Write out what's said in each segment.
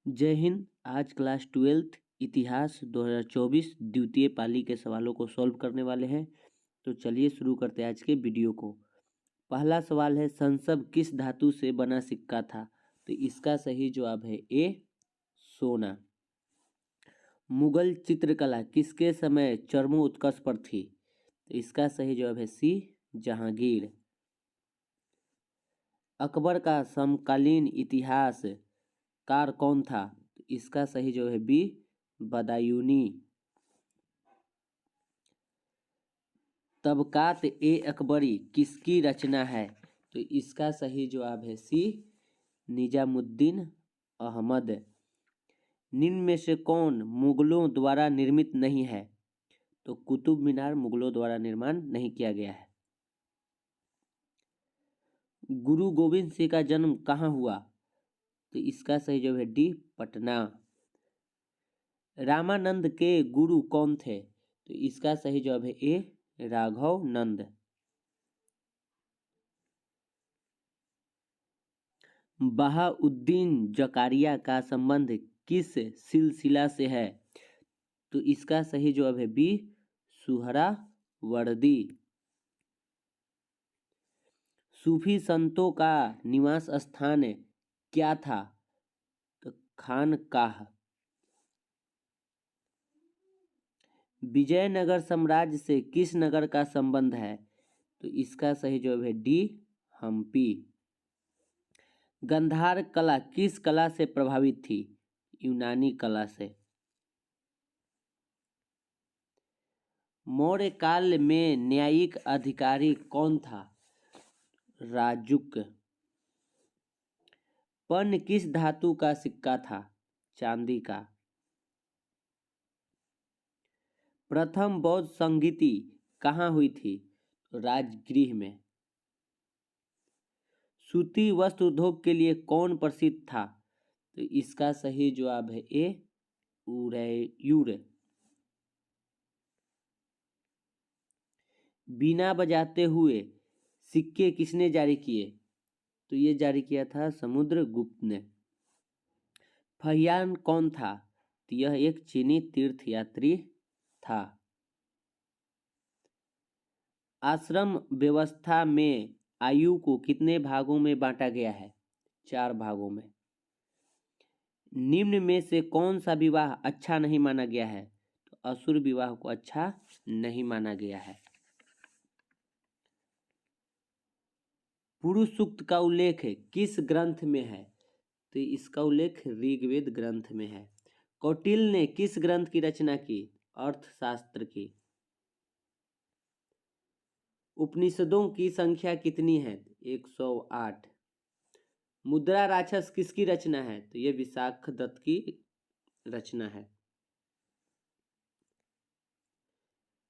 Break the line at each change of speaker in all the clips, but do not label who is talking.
जय हिंद। आज class 12th इतिहास 2024 द्वितीय पाली के सवालों को सॉल्व करने वाले हैं। तो चलिए शुरू करते हैं आज के वीडियो को। पहला सवाल है, संसव किस धातु से बना सिक्का था? तो इसका सही जवाब है ए, सोना। मुगल चित्रकला किसके समय चरमोत्कर्ष पर थी? तो इसका सही जवाब है सी, जहांगीर। अकबर का समकालीन इतिहासकार कौन था? तो इसका सही जवाब है बी, बदायूनी। तबकात ए अकबरी किसकी रचना है? तो इसका सही जवाब है सी, निजामुद्दीन अहमद। निम्न में से कौन मुगलों द्वारा निर्मित नहीं है? तो कुतुब मीनार मुगलों द्वारा निर्माण नहीं किया गया है। गुरु गोविंद सिंह का जन्म कहाँ हुआ? तो इसका सही जवाब है डी, पटना। रामानंद के गुरु कौन थे? तो इसका सही जवाब है ए, राघव नंद। बहाउद्दीन जकारिया का संबंध किस सिलसिला से है? तो इसका सही जवाब है बी, सुहरावर्दी। सूफी संतों का निवास स्थान क्या था? तो खानकाह। विजयनगर साम्राज्य से किस नगर का संबंध है? तो इसका सही जवाब है डी, हम्पी। गंधार कला किस कला से प्रभावित थी? यूनानी कला से। मौर्य काल में न्यायिक अधिकारी कौन था? राजुक। पर्ण किस धातु का सिक्का था? चांदी का। प्रथम बौद्ध संगीति कहाँ हुई थी? राजगृह में। सूती वस्त्र उद्योग के लिए कौन प्रसिद्ध था? तो इसका सही जवाब है ए, उरैयूर। बीना बजाते हुए सिक्के किसने जारी किए? तो ये जारी किया था समुद्रगुप्त ने। फहियान कौन था? तो यह एक चीनी तीर्थयात्री था। आश्रम व्यवस्था में आयु को कितने भागों में बांटा गया है? 4 भागों में। निम्न में से कौन सा विवाह अच्छा नहीं माना गया है? तो असुर विवाह को अच्छा नहीं माना गया है। पुरुष सूक्त का उल्लेख किस ग्रंथ में है? तो इसका उल्लेख ऋग्वेद ग्रंथ में है। कौटिल्य ने किस ग्रंथ की रचना की? अर्थशास्त्र की। उपनिषदों की संख्या कितनी है? 108। मुद्रा राक्षस किसकी रचना है? तो यह विशाखदत्त की रचना है।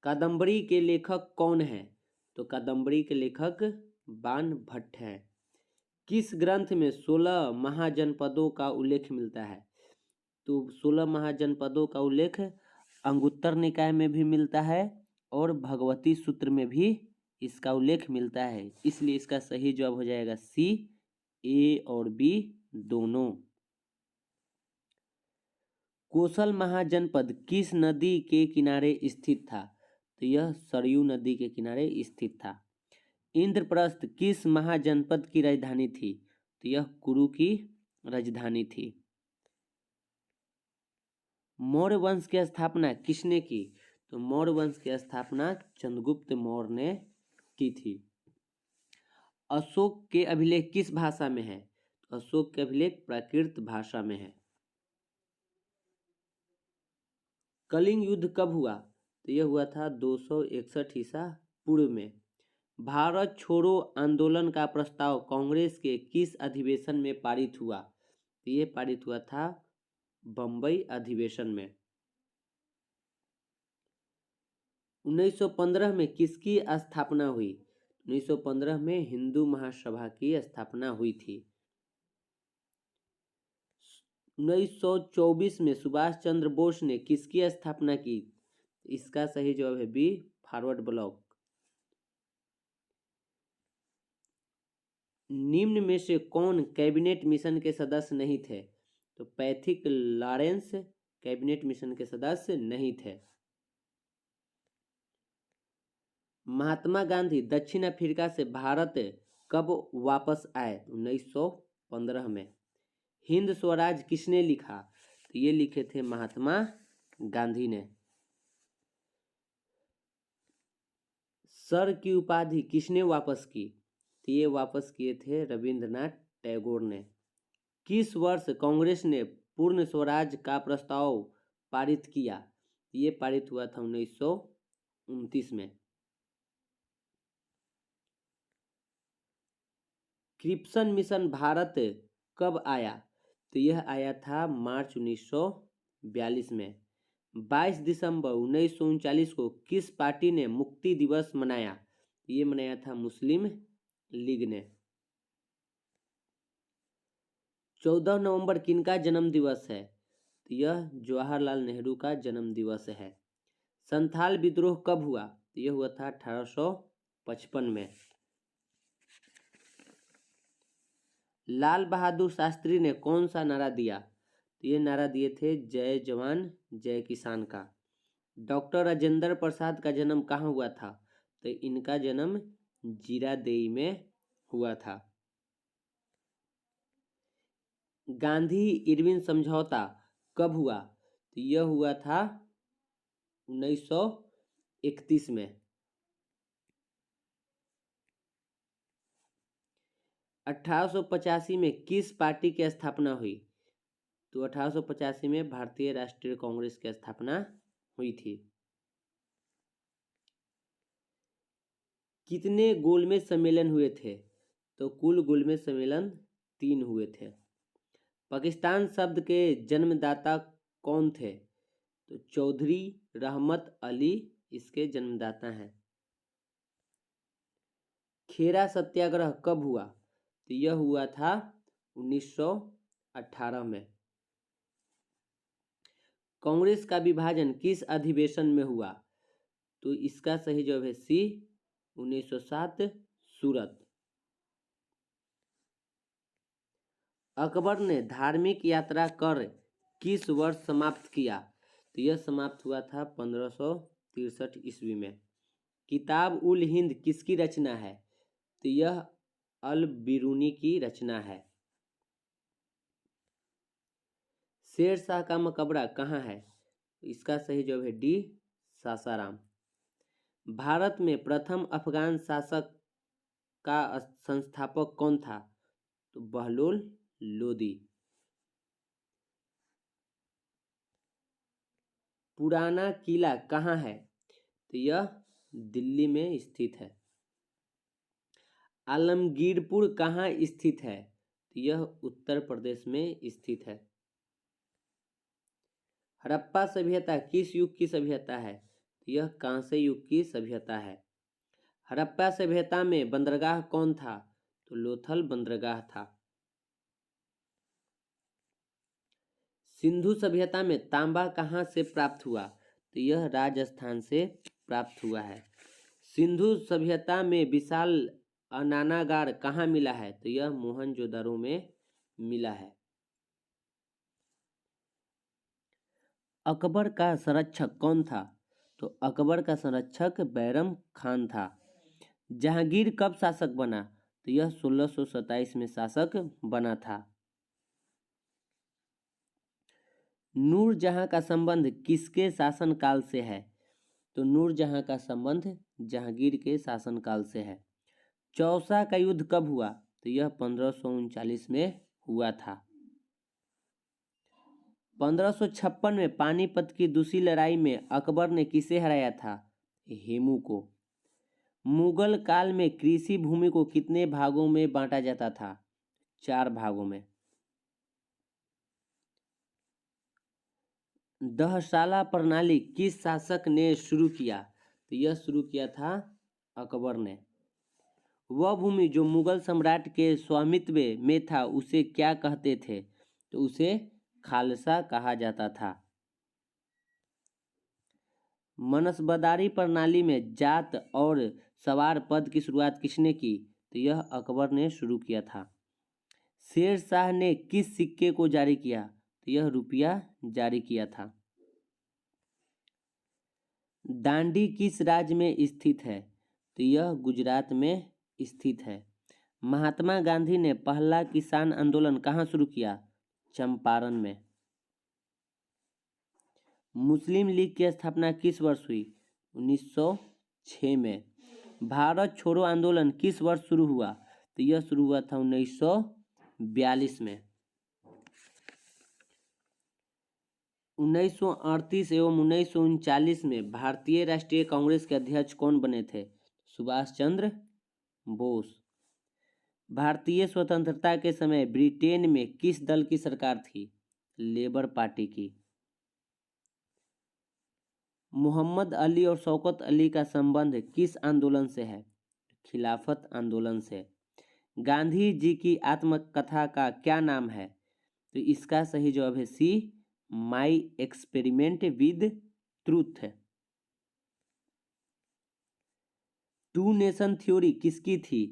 कादम्बरी के लेखक कौन है? तो कादम्बरी के लेखक बाणभट्ट हैं। किस ग्रंथ में 16 महाजनपदों का उल्लेख मिलता है? तो 16 महाजनपदों का उल्लेख अंगुत्तर निकाय में भी मिलता है और भगवती सूत्र में भी इसका उल्लेख मिलता है। इसलिए इसका सही जवाब हो जाएगा सी, ए और बी दोनों। कोसल महाजनपद किस नदी के किनारे स्थित था? तो यह सरयू नदी के किनारे स्थित था। इंद्रप्रस्थ किस महाजनपद की राजधानी थी? तो यह कुरु की राजधानी थी। मौर्य वंश की स्थापना किसने की? तो मौर्य वंश की स्थापना चंद्रगुप्त मौर्य ने की थी। अशोक के अभिलेख किस भाषा में है? तो अशोक के अभिलेख प्राकृत भाषा में है। कलिंग युद्ध कब हुआ? तो यह हुआ था 261 ईसा पूर्व में। भारत छोड़ो आंदोलन का प्रस्ताव कांग्रेस के किस अधिवेशन में पारित हुआ? तो यह पारित हुआ था बंबई अधिवेशन में। 1915 में किसकी स्थापना हुई? 1915 में हिंदू महासभा की स्थापना हुई थी। 1924 में सुभाष चंद्र बोस ने किसकी स्थापना की? इसका सही जवाब है बी, फॉरवर्ड ब्लॉक। निम्न में से कौन कैबिनेट मिशन के सदस्य नहीं थे? तो पैथिक लॉरेंस कैबिनेट मिशन के सदस्य नहीं थे। महात्मा गांधी दक्षिण अफ्रीका से भारत कब वापस आए? 1915 में। हिंद स्वराज किसने लिखा? तो ये लिखे थे महात्मा गांधी ने। सर की उपाधि किसने वापस की? तो ये वापस किए थे रविंद्रनाथ टैगोर ने। किस वर्ष कांग्रेस ने पूर्ण स्वराज का प्रस्ताव पारित किया? ये पारित हुआ था 1929 में। क्रिप्सन मिशन भारत कब आया? तो यह आया था मार्च 1942 में। 22 दिसंबर 1939 को किस पार्टी ने मुक्ति दिवस मनाया? ये मनाया था मुस्लिम लीग ने। 14 नवंबर किनका जन्म दिवस है? तो यह जवाहरलाल नेहरू का जन्म दिवस है। संथाल विद्रोह कब हुआ? तो यह हुआ था 1855 में। लाल बहादुर शास्त्री ने कौन सा नारा दिया? तो ये नारा दिए थे जय जवान जय किसान का। डॉक्टर राजेंद्र प्रसाद का जन्म कहाँ हुआ था? तो इनका जन्म जीरादेई में हुआ था। गांधी इरविन समझौता कब हुआ? तो यह हुआ था 1931 में। 1885 में किस पार्टी की स्थापना हुई? तो 1885 में भारतीय राष्ट्रीय कांग्रेस की स्थापना हुई थी। कितने गोलमेज सम्मेलन हुए थे? तो कुल गोलमेज सम्मेलन 3 हुए थे। पाकिस्तान शब्द के जन्मदाता कौन थे? तो चौधरी रहमत अली इसके जन्मदाता हैं। खेरा सत्याग्रह कब हुआ? तो यह हुआ था 1918 में। कांग्रेस का विभाजन किस अधिवेशन में हुआ? तो इसका सही जवाब है सी, 1907 सूरत। अकबर ने धार्मिक यात्रा कर किस वर्ष समाप्त किया? तो यह समाप्त हुआ था 1563 ईस्वी में। किताब उल हिंद किसकी रचना है? तो यह अल बिरूनी की रचना है। शेर शाह का मकबरा कहाँ है? तो इसका सही जवाब है डी, सासाराम। भारत में प्रथम अफगान शासक का संस्थापक कौन था? तो बहलोल लोदी। पुराना किला कहाँ है? तो यह दिल्ली में स्थित है। आलमगीरपुर कहाँ स्थित है? तो यह उत्तर प्रदेश में स्थित है। हड़प्पा सभ्यता किस युग की सभ्यता है? तो यह कांस्य युग की सभ्यता है। हड़प्पा सभ्यता में बंदरगाह कौन था? तो लोथल बंदरगाह था। सिंधु सभ्यता में तांबा कहाँ से प्राप्त हुआ? तो यह राजस्थान से प्राप्त हुआ है। सिंधु सभ्यता में विशाल अनानागार कहाँ मिला है? तो यह मोहनजोदड़ो में मिला है। अकबर का संरक्षक कौन था? तो अकबर का संरक्षक बैरम खान था। जहांगीर कब शासक बना? तो यह 1627 में शासक बना था। नूरजहां का संबंध किसके शासनकाल से है? तो नूरजहां का संबंध जहांगीर के शासनकाल से है। चौसा का युद्ध कब हुआ? तो यह 1539 में हुआ था। 1556 में पानीपत की दूसरी लड़ाई में अकबर ने किसे हराया था? हेमू को। मुगल काल में कृषि भूमि को कितने भागों में बांटा जाता था? 4 भागों में। दहशाला प्रणाली किस शासक ने शुरू किया? तो यह शुरू किया था अकबर ने। वह भूमि जो मुगल सम्राट के स्वामित्व में था उसे क्या कहते थे? तो उसे खालसा कहा जाता था। मनसबदारी प्रणाली में जात और सवार पद की शुरुआत किसने की? तो यह अकबर ने शुरू किया था। शेर शाह ने किस सिक्के को जारी किया? तो यह रुपया जारी किया था। दांडी किस राज्य में स्थित है? तो यह गुजरात में स्थित है। महात्मा गांधी ने पहला किसान आंदोलन कहाँ शुरू किया? चंपारण में। मुस्लिम लीग की स्थापना किस वर्ष हुई? 1906 में। भारत छोड़ो आंदोलन किस वर्ष शुरू हुआ? तो यह शुरू हुआ था 1942 में। 1938 एवं 1939 में भारतीय राष्ट्रीय कांग्रेस के अध्यक्ष कौन बने थे? सुभाष चंद्र बोस। भारतीय स्वतंत्रता के समय ब्रिटेन में किस दल की सरकार थी? लेबर पार्टी की। मोहम्मद अली और शौकत अली का संबंध किस आंदोलन से है? खिलाफत आंदोलन से। गांधी जी की आत्मकथा का क्या नाम है? तो इसका सही जवाब है C, my experiment with truth. Two nation theory किसकी थी?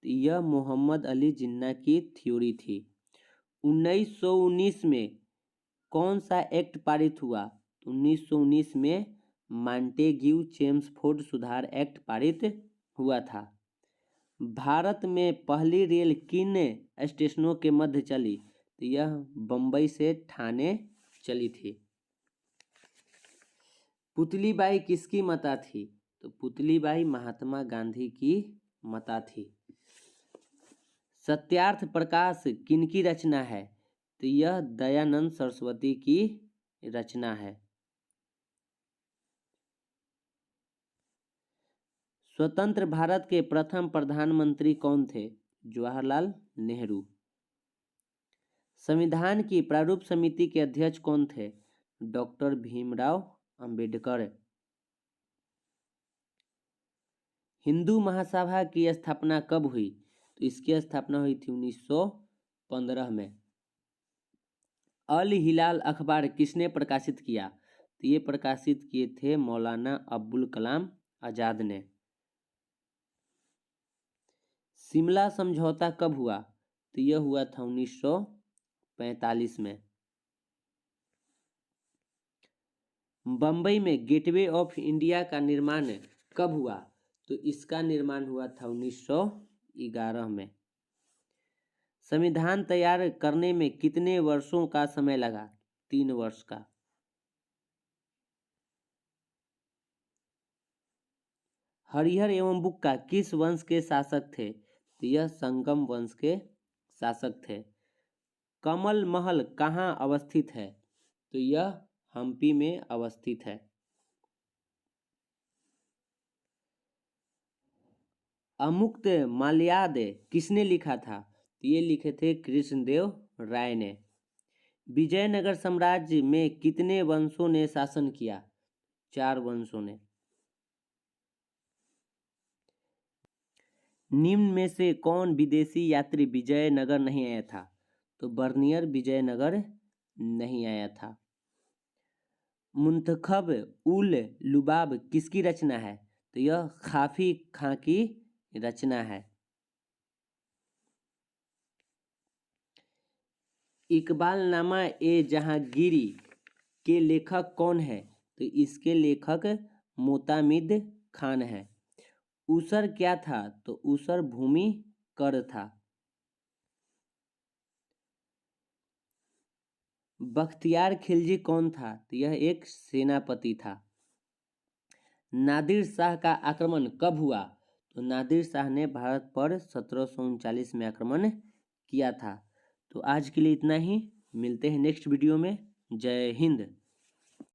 तो यह मोहम्मद अली जिन्ना की थ्योरी थी। 1919 में कौन सा एक्ट पारित हुआ? 1919 में मॉन्टेग्यू चेम्सफोर्ड सुधार एक्ट पारित हुआ था। भारत में पहली रेल किन स्टेशनों के मध्य चली? तो यह बम्बई से ठाणे चली थी। पुतलीबाई किसकी माता थी? तो पुतलीबाई महात्मा गांधी की माता थी। सत्यार्थ प्रकाश किनकी रचना है? तो यह दयानंद सरस्वती की रचना है। स्वतंत्र भारत के प्रथम प्रधानमंत्री कौन थे? जवाहरलाल नेहरू। संविधान की प्रारूप समिति के अध्यक्ष कौन थे? डॉक्टर भीमराव अंबेडकर। हिंदू महासभा की स्थापना कब हुई? तो इसकी स्थापना हुई थी 1915 में। अल हिलाल अखबार किसने प्रकाशित किया? तो ये प्रकाशित किए थे मौलाना अब्बुल कलाम आजाद ने। शिमला समझौता कब हुआ? तो यह हुआ था 1945 में। बम्बई में गेटवे ऑफ इंडिया का निर्माण कब हुआ? तो इसका निर्माण हुआ था 1911 में। संविधान तैयार करने में कितने वर्षों का समय लगा? 3 वर्ष का। हरिहर एवं बुक्का किस वंश के शासक थे? तो यह संगम वंश के शासक थे। कमल महल कहाँ अवस्थित है? तो यह हम्पी में अवस्थित है। अमुक्त माल्याद किसने लिखा था? तो ये लिखे थे कृष्णदेव राय ने। विजयनगर साम्राज्य में कितने वंशों ने शासन किया? 4 वंशों ने। निम्न में से कौन विदेशी यात्री विजयनगर नहीं आया था? तो बर्नियर विजयनगर नहीं आया था। मुंतखब उल लुबाब किसकी रचना है? तो यह खाफी खां की रचना है। इकबालनामा ए जहांगीरी के लेखक कौन है? तो इसके लेखक मोतामिद खान है। ऊसर क्या था? तो ऊसर भूमि कर था। बख्तियार खिलजी कौन था? तो यह एक सेनापति था। नादिर शाह का आक्रमण कब हुआ? तो नादिर शाह ने भारत पर 1739 में आक्रमण किया था। तो आज के लिए इतना ही, मिलते हैं नेक्स्ट वीडियो में। जय हिंद।